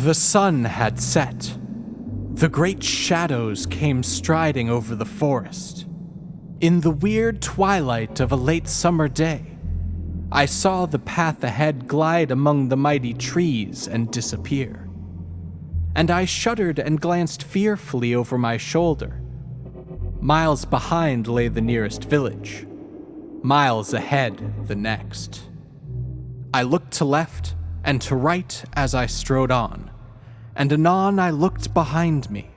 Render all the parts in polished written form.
The sun had set. The great shadows came striding over the forest. In the weird twilight of a late summer day, I saw the path ahead glide among the mighty trees and disappear. And I shuddered and glanced fearfully over my shoulder. Miles behind lay the nearest village. Miles ahead, the next. I looked to left and to right as I strode on, and anon I looked behind me,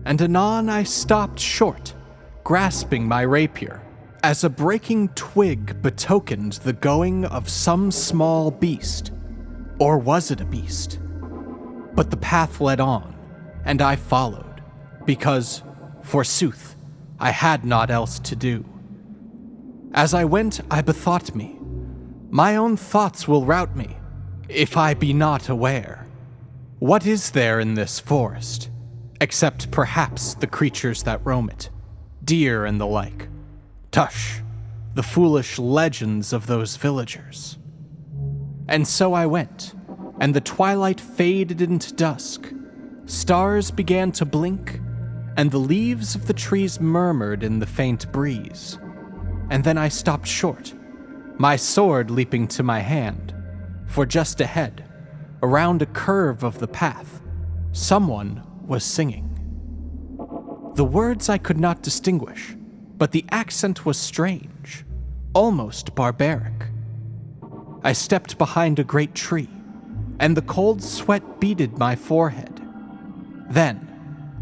and anon I stopped short, grasping my rapier, as a breaking twig betokened the going of some small beast. Or was it a beast? But the path led on, and I followed, because, forsooth, I had naught else to do. As I went, I bethought me, my own thoughts will rout me, if I be not aware. What is there in this forest, except perhaps the creatures that roam it, deer and the like? Tush, the foolish legends of those villagers. And so I went, and the twilight faded into dusk. Stars began to blink, and the leaves of the trees murmured in the faint breeze. And then I stopped short, my sword leaping to my hand, for just ahead, around a curve of the path, someone was singing. The words I could not distinguish, but the accent was strange, almost barbaric. I stepped behind a great tree, and the cold sweat beaded my forehead. Then,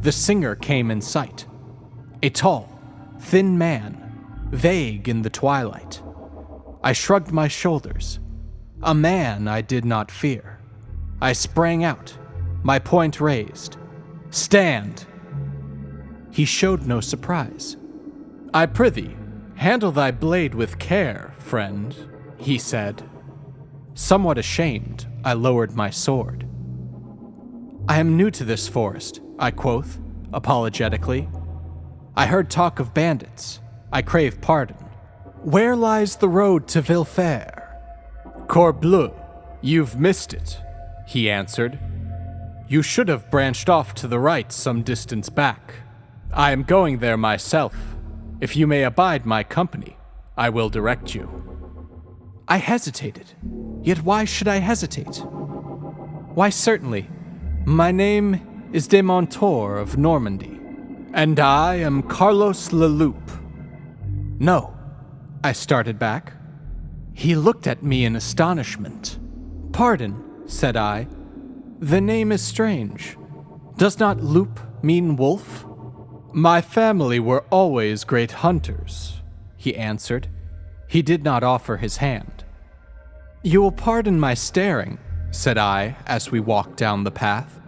the singer came in sight, a tall, thin man, vague in the twilight. I shrugged my shoulders. A man I did not fear. I sprang out, my point raised. Stand! He showed no surprise. I prithee, handle thy blade with care, friend, he said. Somewhat ashamed, I lowered my sword. I am new to this forest, I quoth, apologetically. I heard talk of bandits. I crave pardon. Where lies the road to Villefere? Corbleu, you've missed it, he answered. You should have branched off to the right some distance back. I am going there myself. If you may abide my company, I will direct you. I hesitated. Yet why should I hesitate? Why, certainly. My name is de Montour of Normandy, and I am Carlos Leloup. No, I started back. He looked at me in astonishment. Pardon, said I. The name is strange. Does not loup mean wolf? My family were always great hunters, he answered. He did not offer his hand. You will pardon my staring, said I as we walked down the path,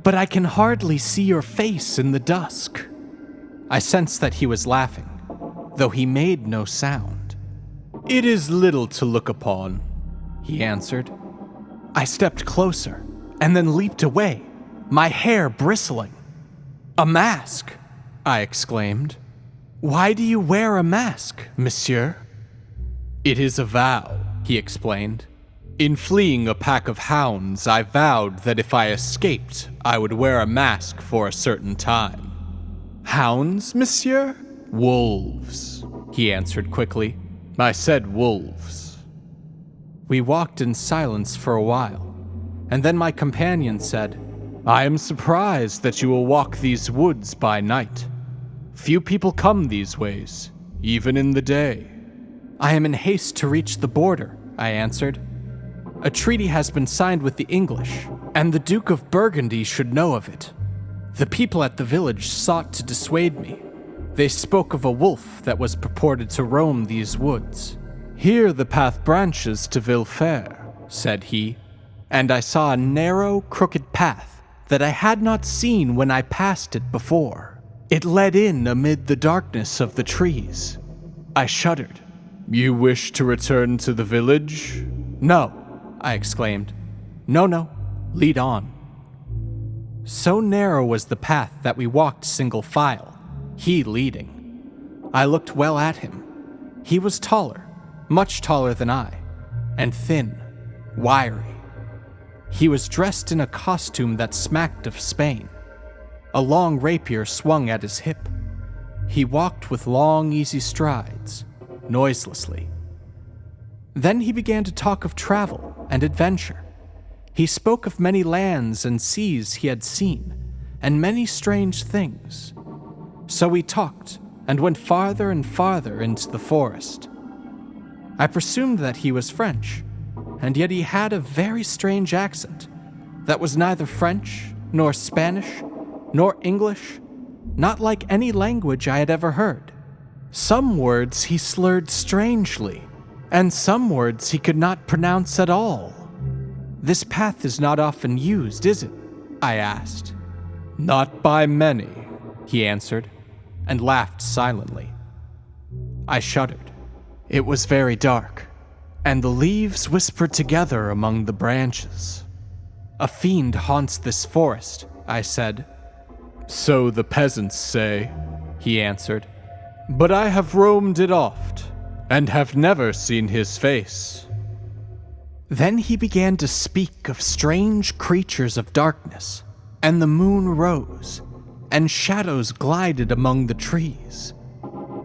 but I can hardly see your face in the dusk. I sensed that he was laughing, though he made no sound. It is little to look upon, he answered. I stepped closer, and then leaped away, my hair bristling. A mask, I exclaimed. Why do you wear a mask, monsieur? It is a vow, he explained. In fleeing a pack of hounds, I vowed that if I escaped, I would wear a mask for a certain time. Hounds, monsieur? Wolves, he answered quickly. I said wolves. We walked in silence for a while, and then my companion said, I am surprised that you will walk these woods by night. Few people come these ways, even in the day. I am in haste to reach the border, I answered. A treaty has been signed with the English, and the Duke of Burgundy should know of it. The people at the village sought to dissuade me. They spoke of a wolf that was purported to roam these woods. Here the path branches to Villefere, said he, and I saw a narrow, crooked path that I had not seen when I passed it before. It led in amid the darkness of the trees. I shuddered. You wish to return to the village? No, I exclaimed. No, lead on. So narrow was the path that we walked single file, he leading. I looked well at him. He was taller, much taller than I, and thin, wiry. He was dressed in a costume that smacked of Spain. A long rapier swung at his hip. He walked with long, easy strides, noiselessly. Then he began to talk of travel and adventure. He spoke of many lands and seas he had seen, and many strange things. So we talked and went farther and farther into the forest. I presumed that he was French, and yet he had a very strange accent that was neither French, nor Spanish, nor English, not like any language I had ever heard. Some words he slurred strangely, and some words he could not pronounce at all. This path is not often used, is it? I asked. Not by many, he answered, and laughed silently. I shuddered. It was very dark, and the leaves whispered together among the branches. A fiend haunts this forest, I said. So the peasants say, he answered, but I have roamed it oft, and have never seen his face. Then he began to speak of strange creatures of darkness, and the moon rose, and shadows glided among the trees.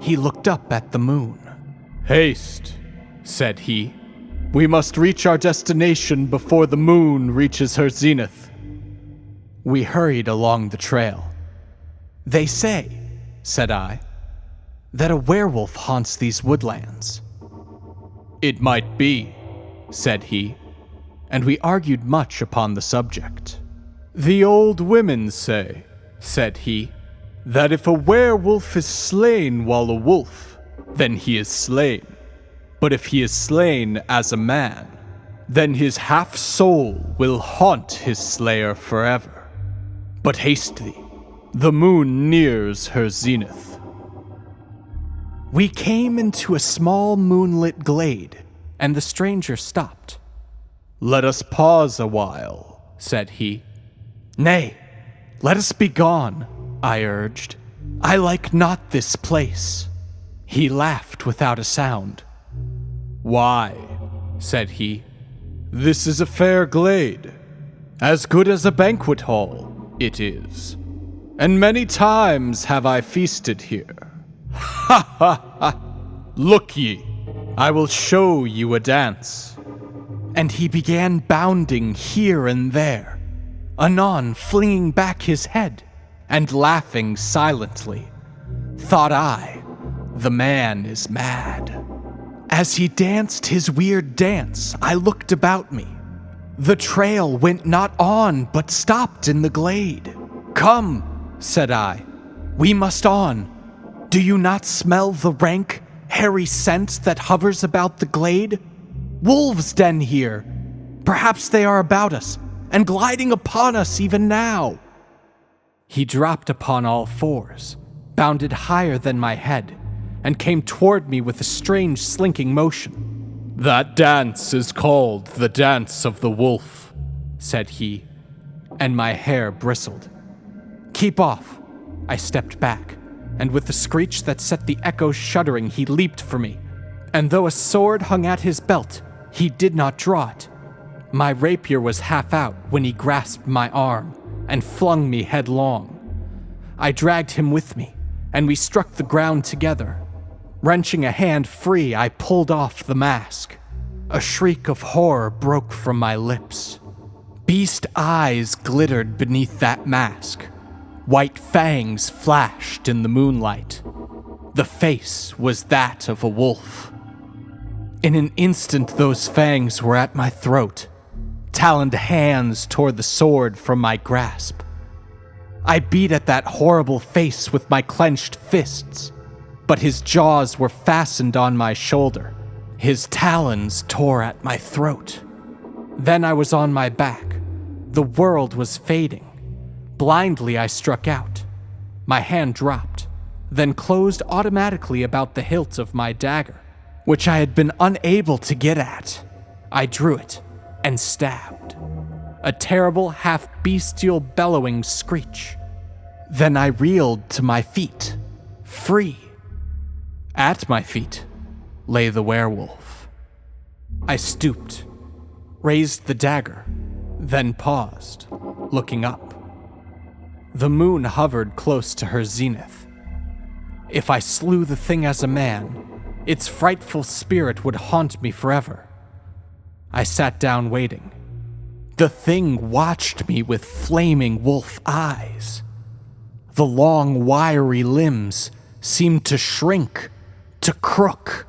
He looked up at the moon. Haste, said he. We must reach our destination before the moon reaches her zenith. We hurried along the trail. They say, said I, that a werewolf haunts these woodlands. It might be, said he, and we argued much upon the subject. The old women say, said he, that if a werewolf is slain while a wolf, then he is slain. But if he is slain as a man, then his half-soul will haunt his slayer forever. But haste thee, the moon nears her zenith. We came into a small moonlit glade, and the stranger stopped. Let us pause a while, said he. Nay, let us be gone, I urged. I like not this place. He laughed without a sound. Why, said he, this is a fair glade, as good as a banquet hall, it is, and many times have I feasted here. Ha ha ha! Look ye, I will show you a dance. And he began bounding here and there, anon flinging back his head and laughing silently. Thought I, the man is mad. As he danced his weird dance, I looked about me. The trail went not on, but stopped in the glade. Come, said I, we must on. Do you not smell the rank, hairy scent that hovers about the glade? Wolves' den here. Perhaps they are about us, and gliding upon us even now. He dropped upon all fours, bounded higher than my head, and came toward me with a strange slinking motion. That dance is called the dance of the wolf, said he, and my hair bristled. Keep off. I stepped back, and with a screech that set the echoes shuddering, he leaped for me. And though a sword hung at his belt, he did not draw it. My rapier was half out when he grasped my arm and flung me headlong. I dragged him with me, and we struck the ground together. Wrenching a hand free, I pulled off the mask. A shriek of horror broke from my lips. Beast eyes glittered beneath that mask. White fangs flashed in the moonlight. The face was that of a wolf. In an instant, those fangs were at my throat. Taloned hands tore the sword from my grasp. I beat at that horrible face with my clenched fists, but his jaws were fastened on my shoulder. His talons tore at my throat. Then I was on my back. The world was fading. Blindly I struck out. My hand dropped, then closed automatically about the hilt of my dagger, which I had been unable to get at. I drew it and stabbed. A terrible, half-bestial bellowing screech. Then I reeled to my feet, free. At my feet lay the werewolf. I stooped, raised the dagger, then paused, looking up. The moon hovered close to her zenith. If I slew the thing as a man, its frightful spirit would haunt me forever. I sat down waiting. The thing watched me with flaming wolf eyes. The long, wiry limbs seemed to shrink, to crook.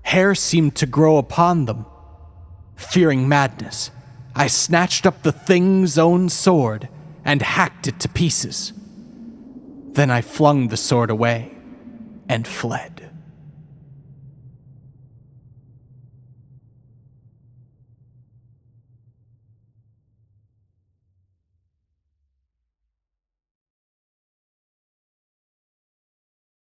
Hair seemed to grow upon them. Fearing madness, I snatched up the thing's own sword and hacked it to pieces. Then I flung the sword away and fled.